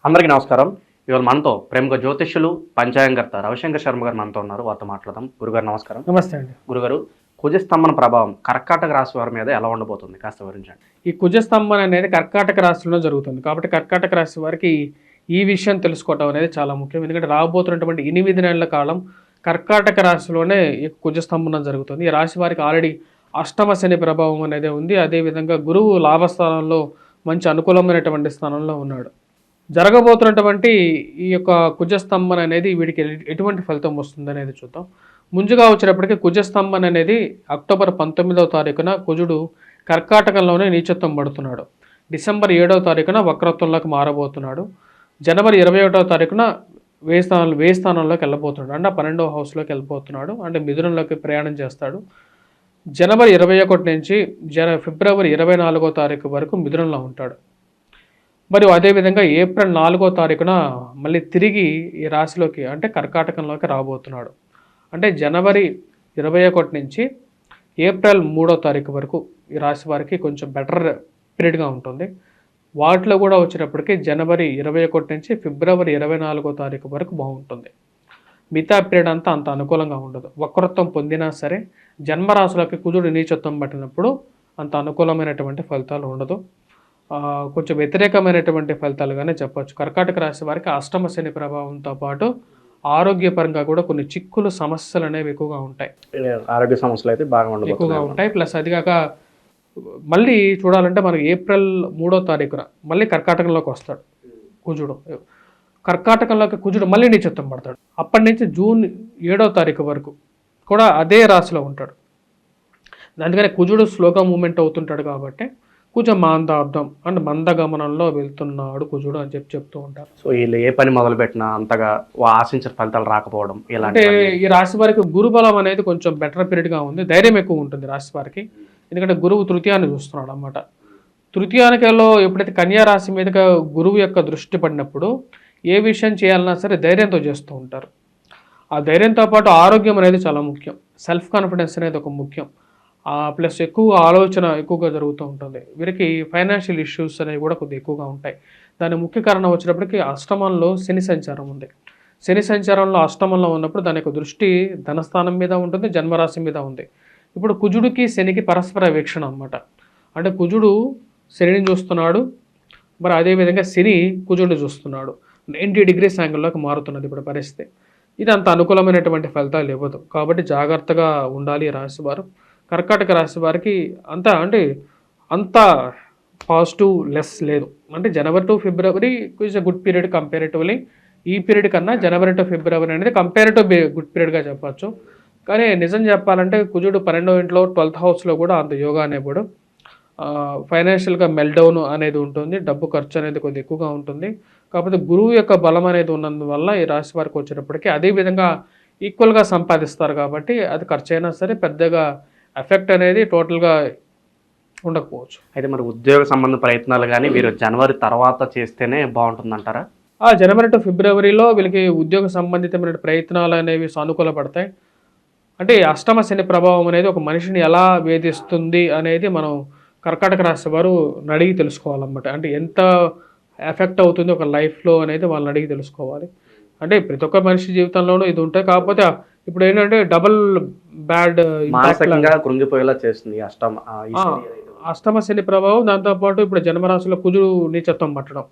అందరికీ నమస్కారం. ఇవాళ మనతో ప్రముఖ జ్యోతిష్యులు, పంచాంగకర్త రవిశంకర్ శర్మ గారు మనతో ఉన్నారు. వారితో మాట్లాడదాం. గురుగారు నమస్కారం. నమస్తే అండి. గురుగారు, కుజస్తంభన ప్రభావం కర్కాటక రాశి వారి మీద ఎలా ఉండబోతుంది కాస్త వివరించండి. ఈ కుజస్తంభన అనేది కర్కాటక రాశిలో జరుగుతుంది. కాబట్టి కర్కాటక రాశి వారికి ఈ విషయం తెలుసుకోవటం అనేది చాలా ముఖ్యం. ఎందుకంటే రాబోతున్నటువంటి 8 నెలల కాలం కర్కాటక రాశిలోనే ఈ కుజస్తంభన జరుగుతుంది. ఈ రాశి వారికి ఆల్రెడీ అష్టమ శని ప్రభావం అనేది ఉంది. అదేవిధంగా గురువు లాభస్థానంలో మంచి అనుకూలమైనటువంటి స్థానంలో ఉన్నాడు. జరగబోతున్నటువంటి ఈ యొక్క కుజస్తంభన అనేది వీడికి ఎటువంటి ఫలితం వస్తుంది అనేది చూద్దాం. ముందుగా వచ్చేటప్పటికి కుజస్తంభన అనేది అక్టోబర్ 19వ తారీఖున కుజుడు కర్కాటకంలోనే నీచత్వం పడుతున్నాడు. డిసెంబర్ 7వ తారీఖున వక్రత్వంలోకి మారబోతున్నాడు. జనవరి 21వ తారీఖున వేయి స్థానంలోకి వెళ్ళబోతున్నాడు. అంటే 12వ హౌస్లోకి వెళ్ళిపోతున్నాడు. అంటే మిథునంలోకి ప్రయాణం చేస్తాడు. జనవరి 21 నుంచి ఫిబ్రవరి 24వ తారీఖు వరకు మిథునంలో ఉంటాడు. మరియు అదేవిధంగా ఏప్రిల్ 4వ తారీఖున మళ్ళీ తిరిగి ఈ రాశిలోకి అంటే కర్కాటకంలోకి రాబోతున్నాడు. అంటే జనవరి 21 నుంచి ఏప్రిల్ 3వ తారీఖు వరకు ఈ రాశి వారికి కొంచెం బెటర్ పీరియడ్గా ఉంటుంది. వాటిలో కూడా వచ్చేటప్పటికి జనవరి 21 నుంచి ఫిబ్రవరి 24వ తారీఖు వరకు బాగుంటుంది. మిగతా పీరియడ్ అంతా అంత అనుకూలంగా ఉండదు. వక్రత్వం పొందినా సరే జన్మరాశులకి కుజుడు నీచత్వం పట్టినప్పుడు అంత అనుకూలమైనటువంటి ఫలితాలు ఉండదు. కొంచెం వ్యతిరేకమైనటువంటి ఫలితాలుగానే చెప్పొచ్చు. కర్కాటక రాశి వారికి అష్టమ శని ప్రభావంతో పాటు ఆరోగ్యపరంగా కూడా కొన్ని చిక్కులు సమస్యలు అనేవి ఎక్కువగా ఉంటాయి. ఆరోగ్య సమస్యలు అయితే బాగా ఎక్కువగా ఉంటాయి. ప్లస్ అదిగాక మళ్ళీ చూడాలంటే మనకి ఏప్రిల్ 3వ తారీఖున మళ్ళీ కర్కాటకంలోకి వస్తాడు కుజుడు. కర్కాటకంలోకి కుజుడు మళ్ళీ నీచత్వం పడతాడు. అప్పటి నుంచి జూన్ 7వ తారీఖు వరకు కూడా అదే రాశిలో ఉంటాడు. అందుకని కుజుడు స్లోగా మూమెంట్ అవుతుంటాడు కాబట్టి కొంచెం మాందార్థం అంటే మందగమనంలో వెళ్తున్నాడు కుజుడు అని చెప్తూ ఉంటారు. సో వీళ్ళు ఏ పని మొదలు పెట్టినా అంతగా ఆశించిన ఫలితాలు రాకపోవడం అంటే ఈ రాశి వారికి గురుబలం అనేది కొంచెం బెటర్ పీరియడ్గా ఉంది. ధైర్యం ఎక్కువ ఉంటుంది రాశి వారికి. ఎందుకంటే గురువు తృతీయాన్ని చూస్తున్నాడు అన్నమాట. తృతీయానికల్లో ఎప్పుడైతే కన్యా రాశి మీదుగా గురువు యొక్క దృష్టి పడినప్పుడు ఏ విషయం చేయాలన్నా సరే ధైర్యంతో చేస్తూ ఉంటారు. ఆ ధైర్యంతో పాటు ఆరోగ్యం అనేది చాలా ముఖ్యం. సెల్ఫ్ కాన్ఫిడెన్స్ అనేది ఒక ముఖ్యం. ప్లస్ ఎక్కువ ఆలోచన ఎక్కువగా జరుగుతూ ఉంటుంది. వీరికి ఫైనాన్షియల్ ఇష్యూస్ అనేవి కూడా కొద్దిగా ఎక్కువగా ఉంటాయి. దాని ముఖ్య కారణం వచ్చినప్పటికీ అష్టమంలో శని సంచారం ఉంది. శని సంచారంలో అష్టమంలో ఉన్నప్పుడు దాని యొక్క దృష్టి ధనస్థానం మీద ఉంటుంది, జన్మరాశి మీద ఉంది. ఇప్పుడు కుజుడికి శనికి పరస్పర వీక్షణ అన్నమాట. అంటే కుజుడు శనిని చూస్తున్నాడు, మరి అదేవిధంగా శని కుజుడిని చూస్తున్నాడు. 90 degrees యాంగిల్లోకి మారుతున్నది ఇప్పుడు పరిస్థితి. ఇది అంత అనుకూలమైనటువంటి ఫలితాలు ఇవ్వదు. కాబట్టి జాగ్రత్తగా ఉండాలి రాశి వారు. కర్కాటక రాశి వారికి అంత పాజిటివ్ లెస్ లేదు. అంటే January to February is a good period comparatively. ఈ పీరియడ్ కన్నా జనవరి టు ఫిబ్రవరి అనేది కంపారిటివ్ గుడ్ పీరియడ్గా చెప్పచ్చు. కానీ నిజం చెప్పాలంటే కుజుడు 12వ ఇంట్లో 12th హౌస్లో కూడా అంత యోగా అనేవాడు. ఫైనాన్షియల్గా మెల్డౌన్ అనేది ఉంటుంది. డబ్బు ఖర్చు అనేది కొద్దిగా ఎక్కువగా ఉంటుంది. కాకపోతే గురువు యొక్క బలం అనేది ఉన్నందువల్ల ఈ రాశి వారికి వచ్చేటప్పటికీ అదేవిధంగా ఈక్వల్గా సంపాదిస్తారు. కాబట్టి అది ఖర్చు అయినా సరే పెద్దగా ఎఫెక్ట్ అనేది టోటల్గా ఉండకపోవచ్చు. అయితే మరి ఉద్యోగ సంబంధ ప్రయత్నాలు కానీ మీరు జనవరి తర్వాత చేస్తేనే బాగుంటుందంటారా? జనవరి టు ఫిబ్రవరిలో వీళ్ళకి ఉద్యోగ సంబంధితమైన ప్రయత్నాలు అనేవి సానుకూల పడతాయి. అంటే అష్టమ శని ప్రభావం అనేది ఒక మనిషిని ఎలా వేధిస్తుంది అనేది మనం కర్కాటక రాశి వారు అడిగి తెలుసుకోవాలన్నమాట. అంటే ఎంత ఎఫెక్ట్ అవుతుంది ఒక లైఫ్లో అనేది వాళ్ళని అడిగి తెలుసుకోవాలి. అంటే ప్రతి ఒక్క మనిషి జీవితంలోనూ ఇది ఉంటుంది. కాకపోతే ఇప్పుడు ఏంటంటే డబుల్ బ్యాడ్ కృంగిపోయేలా చేస్తుంది అష్టమ శని ప్రభావం. దాంతోపాటు ఇప్పుడు జన్మరాశిలో కుజుడు నీచత్వం పట్టడం,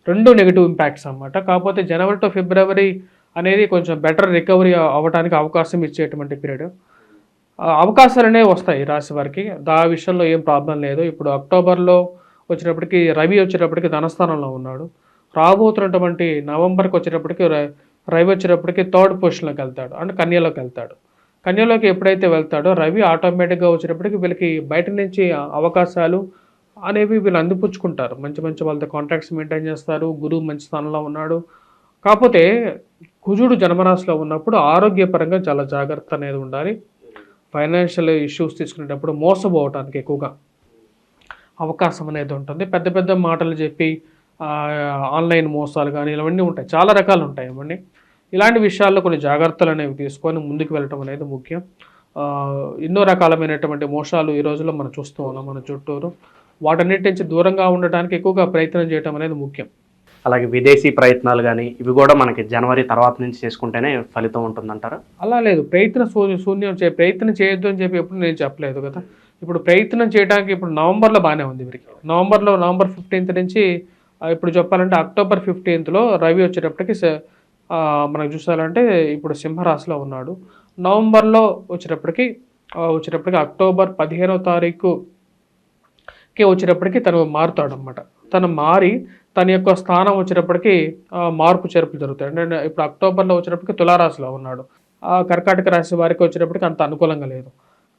2 నెగిటివ్ ఇంపాక్ట్స్ అన్నమాట. కాకపోతే జనవరి టు ఫిబ్రవరి అనేది కొంచెం బెటర్ రికవరీ అవ్వడానికి అవకాశం ఇచ్చేటువంటి పీరియడ్. అవకాశాలు అనేవి వస్తాయి రాశి వారికి. ఆ విషయంలో ఏం ప్రాబ్లం లేదు. ఇప్పుడు అక్టోబర్లో వచ్చేటప్పటికి రవి వచ్చేటప్పటికి ధనస్థానంలో ఉన్నాడు. రాబోతున్నటువంటి నవంబర్కి వచ్చేటప్పటికి రవి వచ్చేటప్పటికి 3rd పొజిషన్లోకి వెళ్తాడు. అంటే కన్యలోకి వెళ్తాడు. కన్యలోకి ఎప్పుడైతే వెళ్తాడో రవి ఆటోమేటిక్గా వచ్చేటప్పటికి వీళ్ళకి బయట నుంచి అవకాశాలు అనేవి వీళ్ళు అందిపుచ్చుకుంటారు. మంచి మంచి వాళ్ళతో కాంటాక్ట్స్ మెయింటైన్ చేస్తారు. గురువు మంచి స్థానంలో ఉన్నాడు. కాకపోతే కుజుడు జన్మరాశిలో ఉన్నప్పుడు ఆరోగ్యపరంగా చాలా జాగ్రత్త అనేది ఉండాలి. ఫైనాన్షియల్ ఇష్యూస్ తీసుకునేటప్పుడు మోసపోవటానికి ఎక్కువగా అవకాశం అనేది ఉంటుంది. పెద్ద పెద్ద మాటలు చెప్పి ఆన్లైన్ మోసాలు కానీ ఇవన్నీ ఉంటాయి. చాలా రకాలు ఉంటాయి ఇవన్నీ. ఇలాంటి విషయాల్లో కొన్ని జాగ్రత్తలు అనేవి తీసుకొని ముందుకు వెళ్ళటం అనేది ముఖ్యం. ఎన్నో రకాలమైనటువంటి మోసాలు ఈ రోజుల్లో మనం చూస్తూ ఉన్నాం మన చుట్టూరు. వాటన్నిటి నుంచి దూరంగా ఉండటానికి ఎక్కువగా ప్రయత్నం చేయడం అనేది ముఖ్యం. అలాగే విదేశీ ప్రయత్నాలు కానీ ఇవి కూడా మనకి జనవరి తర్వాత నుంచి చేసుకుంటేనే ఫలితం ఉంటుందంటారా? అలా లేదు, ప్రయత్నం చేయొద్దు అని చెప్పి ఎప్పుడు నేను చెప్పలేదు కదా. ఇప్పుడు ప్రయత్నం చేయడానికి ఇప్పుడు నవంబర్లో బాగానే ఉంది వీరికి. నవంబర్ 15th నుంచి ఇప్పుడు చెప్పాలంటే అక్టోబర్ 15th రవి వచ్చేటప్పటికి మనకు చూసాలంటే ఇప్పుడు సింహరాశిలో ఉన్నాడు. నవంబర్లో వచ్చేటప్పటికి అక్టోబర్ 15వ తారీఖుకి వచ్చేటప్పటికి తను మారుతాడు అనమాట. తను మారి తన యొక్క స్థానం వచ్చేటప్పటికి మార్పు చేర్పులు జరుగుతాయి. అంటే ఇప్పుడు అక్టోబర్లో వచ్చేటప్పటికి తులారాశిలో ఉన్నాడు. కర్కాటక రాశి వారికి వచ్చేటప్పటికి అంత అనుకూలంగా లేదు.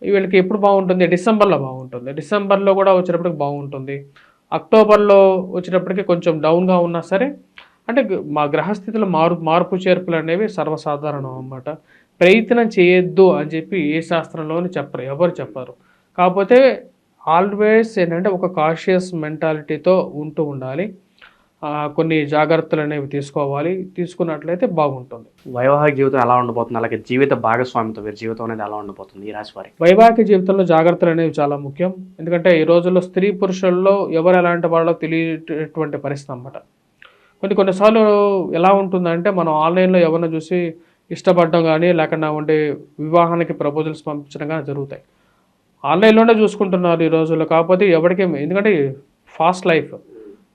వీళ్ళకి ఎప్పుడు బాగుంటుంది? డిసెంబర్లో బాగుంటుంది. డిసెంబర్లో కూడా వచ్చేటప్పటికి బాగుంటుంది. అక్టోబర్లో వచ్చేటప్పటికి కొంచెం డౌన్గా ఉన్నా సరే, అంటే మా గ్రహస్థితిలో మార్పు చేర్పులు అనేవి సర్వసాధారణం అన్నమాట. ప్రయత్నం చేయొద్దు అని చెప్పి ఏ శాస్త్రంలోనూ ఎవరు చెప్పరు. కాకపోతే ఆల్వేస్ ఏంటంటే ఒక కాషియస్ మెంటాలిటీతో ఉంటూ ఉండాలి. కొన్ని జాగ్రత్తలు అనేవి తీసుకున్నట్లయితే బాగుంటుంది. వైవాహిక జీవితం ఎలా ఉండబోతుంది, అలాగే జీవిత భాగస్వామితో వీరి జీవితం అనేది ఎలా ఉండబోతుంది ఈ రాశి వారికి? వైవాహిక జీవితంలో జాగ్రత్తలు అనేవి చాలా ముఖ్యం. ఎందుకంటే ఈ రోజుల్లో స్త్రీ పురుషుల్లో ఎవరు ఎలాంటి వాళ్ళో తెలియటువంటి పరిస్థితి అన్నమాట. కొన్నిసార్లు ఎలా ఉంటుందంటే మనం ఆన్లైన్లో ఎవరిని చూసి ఇష్టపడడం కానీ లేకుండా ఉండే వివాహానికి ప్రపోజల్స్ పంపించడం కానీ జరుగుతాయి. ఆన్లైన్లోనే చూసుకుంటున్నారు ఈ రోజుల్లో. కాకపోతే ఎవరికి, ఎందుకంటే ఫాస్ట్ లైఫ్,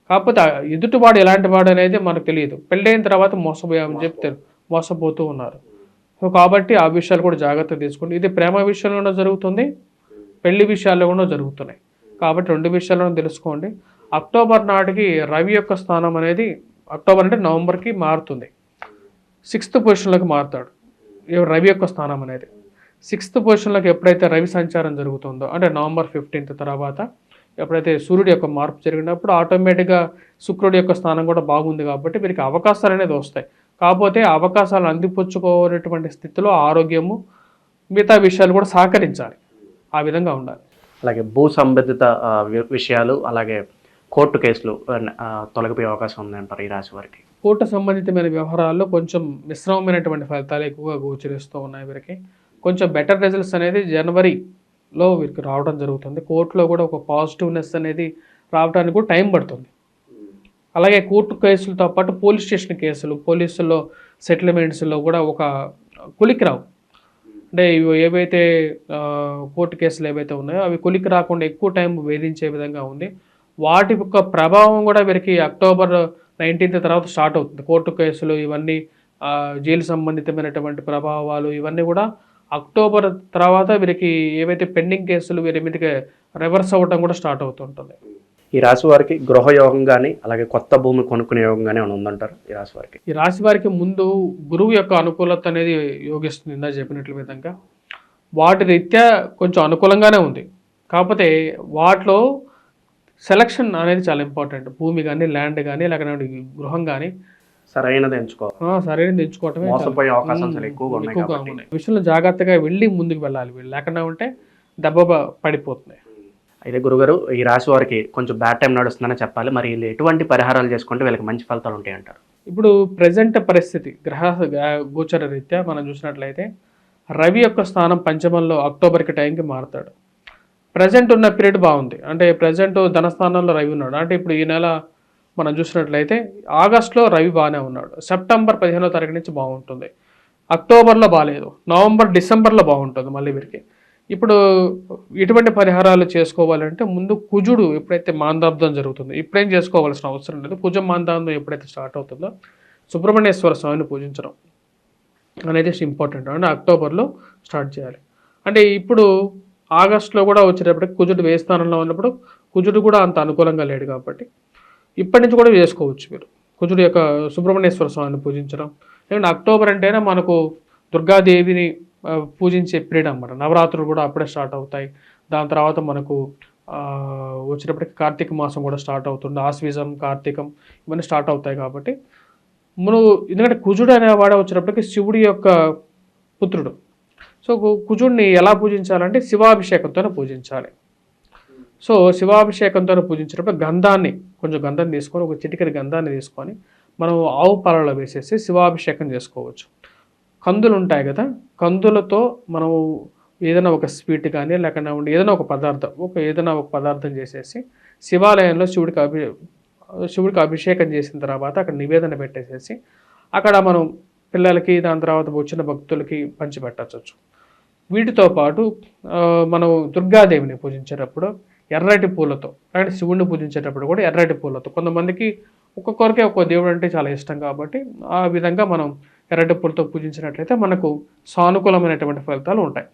కాకపోతే ఎదుటివాడు ఎలాంటి వాడు అనేది మనకు తెలియదు. పెళ్ళైన తర్వాత మోసపోయామని చెప్తారు, మోసపోతూ ఉన్నారు. సో కాబట్టి ఆ విషయాలు కూడా జాగ్రత్త తీసుకోండి. ఇది ప్రేమ విషయంలోనూ జరుగుతుంది, పెళ్లి విషయాల్లో కూడా జరుగుతున్నాయి. కాబట్టి రెండు విషయాలను తెలుసుకోండి. అక్టోబర్ నాటికి రవి యొక్క స్థానం అనేది అక్టోబర్ అంటే నవంబర్కి మారుతుంది. 6th పొజిషన్లోకి మారుతాడు రవి యొక్క స్థానం అనేది. 6th పొజిషన్లోకి ఎప్పుడైతే రవి సంచారం జరుగుతుందో, అంటే నవంబర్ 15th తర్వాత ఎప్పుడైతే సూర్యుడి యొక్క మార్పు జరిగినప్పుడు ఆటోమేటిక్గా శుక్రుడి యొక్క స్థానం కూడా బాగుంది కాబట్టి వీరికి అవకాశాలు అనేది వస్తాయి. కాకపోతే అవకాశాలు అందిపుచ్చుకోనటువంటి స్థితిలో ఆరోగ్యము మిగతా విషయాలు కూడా సహకరించాలి, ఆ విధంగా ఉండాలి. అలాగే భూ సంబంధిత విషయాలు, అలాగే కోర్టు కేసులు తొలగిపోయే అవకాశం ఉందంటారు ఈ రాశి వారికి? కోర్టు సంబంధితమైన వ్యవహారాల్లో కొంచెం మిశ్రమమైనటువంటి ఫలితాలు ఎక్కువగా గోచరిస్తూ ఉన్నాయి వీరికి. కొంచెం బెటర్ రిజల్ట్స్ అనేది జనవరిలో వీరికి రావడం జరుగుతుంది. కోర్టులో కూడా ఒక పాజిటివ్నెస్ అనేది రావడానికి కూడా టైం పడుతుంది. అలాగే కోర్టు కేసులతో పాటు పోలీస్ స్టేషన్ కేసులు, పోలీసుల్లో సెటిల్మెంట్స్లో కూడా ఒక కొలికి రావు. అంటే ఏవైతే కోర్టు కేసులు ఏవైతే ఉన్నాయో అవి కొలికి రాకుండా ఎక్కువ టైం వేధించే విధంగా ఉంది. వాటి యొక్క ప్రభావం కూడా వీరికి అక్టోబర్ 19th తర్వాత స్టార్ట్ అవుతుంది. కోర్టు కేసులు ఇవన్నీ, జైలు సంబంధితమైనటువంటి ప్రభావాలు ఇవన్నీ కూడా అక్టోబర్ తర్వాత వీరికి ఏవైతే పెండింగ్ కేసులు వీరి మీదకి రివర్స్ అవ్వడం కూడా స్టార్ట్ అవుతుంటుంది. ఈ రాశి వారికి గృహ యోగం కానీ, అలాగే కొత్త భూమి కొనుక్కునే యోగం కానీ ఏమైనా ఉందంటారు ఈ రాశి వారికి? ఈ రాశి వారికి ముందు గురువు యొక్క అనుకూలత అనేది యోగిస్తుంది. ఇందా చెప్పినట్ల విధంగా వాటి రీత్యా కొంచెం అనుకూలంగానే ఉంది. కాకపోతే వాటిలో సెలక్షన్ అనేది చాలా ఇంపార్టెంట్. భూమి కానీ, ల్యాండ్ కానీ, లేకపోతే గృహం కానీ సరైనది ఎంచుకోవటమే మోసపోయే అవకాశం ఎక్కువగా ఉన్నాయి. విషయంలో జాగ్రత్తగా వెళ్ళి ముందుకు వెళ్ళాలి. లేకుండా ఉంటే దెబ్బ పడిపోతుంది. అయితే గురుగారు, ఈ రాశి వారికి కొంచెం బ్యాడ్ టైం నడుస్తుందని చెప్పాలి. మరి వీళ్ళు ఎటువంటి పరిహారాలు చేసుకుంటే వీళ్ళకి మంచి ఫలితాలు ఉంటాయి అంటారు? ఇప్పుడు ప్రజెంట్ పరిస్థితి గోచర రీత్యా మనం చూసినట్లయితే రవి యొక్క స్థానం పంచమంలో అక్టోబర్కి టైంకి మారుతాడు. ప్రజెంట్ ఉన్న పీరియడ్ బాగుంది. అంటే ప్రజెంట్ ధనస్థానంలో రవి ఉన్నాడు. అంటే ఇప్పుడు ఈ నెల మనం చూసినట్లయితే ఆగస్టులో రవి బాగానే ఉన్నాడు. సెప్టెంబర్ 15వ తారీఖు నుంచి బాగుంటుంది. అక్టోబర్లో బాగాలేదు. నవంబర్, డిసెంబర్లో బాగుంటుంది మళ్ళీ వీరికి. ఇప్పుడు ఇటువంటి పరిహారాలు చేసుకోవాలంటే ముందు కుజుడు ఎప్పుడైతే మాందాబ్దం జరుగుతుందో, ఇప్పుడేం చేసుకోవాల్సిన అవసరం లేదు. కుజం మాందాబ్దం ఎప్పుడైతే స్టార్ట్ అవుతుందో సుబ్రహ్మణ్యేశ్వర స్వామిని పూజించడం అనేది ఇంపార్టెంట్. అంటే అక్టోబర్లో స్టార్ట్ చేయాలి. అంటే ఇప్పుడు ఆగస్టులో కూడా వచ్చేటప్పటికి కుజుడు వ్యయ స్థానంలో ఉన్నప్పుడు కుజుడు కూడా అంత అనుకూలంగా లేడు కాబట్టి ఇప్పటి నుంచి కూడా చేసుకోవచ్చు మీరు కుజుడు యొక్క సుబ్రహ్మణ్యేశ్వర స్వామిని పూజించడం. ఎందుకంటే అక్టోబర్ అంటేనే మనకు దుర్గాదేవిని పూజించే పీరియడ్ అన్నమాట. నవరాత్రులు కూడా అప్పుడే స్టార్ట్ అవుతాయి. దాని తర్వాత మనకు వచ్చేటప్పటికి కార్తీక మాసం కూడా స్టార్ట్ అవుతుంది. ఆశ్వీజం, కార్తీకం ఇవన్నీ స్టార్ట్ అవుతాయి కాబట్టి ఎందుకంటే కుజుడు అనేవాడు వచ్చేటప్పటికి శివుడి యొక్క పుత్రుడు. సో కుజుడిని ఎలా పూజించాలంటే శివాభిషేకంతోనే పూజించాలి. సో శివాభిషేకంతో పూజించేటప్పుడు కొంచెం గంధం తీసుకొని, ఒక చిటికెడు గంధాన్ని తీసుకొని మనం ఆవు పాలలో వేసేసి శివాభిషేకం చేసుకోవచ్చు. కందులు ఉంటాయి కదా, కందులతో మనం ఏదైనా ఒక స్వీట్ కానీ లేకుండా ఉండి ఏదైనా ఒక పదార్థం చేసేసి శివాలయంలో శివుడికి శివుడికి అభిషేకం చేసిన తర్వాత అక్కడ నివేదన పెట్టేసేసి అక్కడ మనం పిల్లలకి దాని తర్వాత వచ్చిన భక్తులకి పంచిపెట్టచ్చు. వీటితో పాటు మనం దుర్గాదేవిని పూజించేటప్పుడు ఎర్రటి పూలతో, అంటే శివుడిని పూజించేటప్పుడు కూడా ఎర్రటి పూలతో, కొంతమందికి ఒక్కొక్కరికి ఒక్కో దేవుడు అంటే చాలా ఇష్టం కాబట్టి ఆ విధంగా మనం ఎర్రటి పూలతో పూజించినట్లయితే మనకు సానుకూలమైనటువంటి ఫలితాలు ఉంటాయి.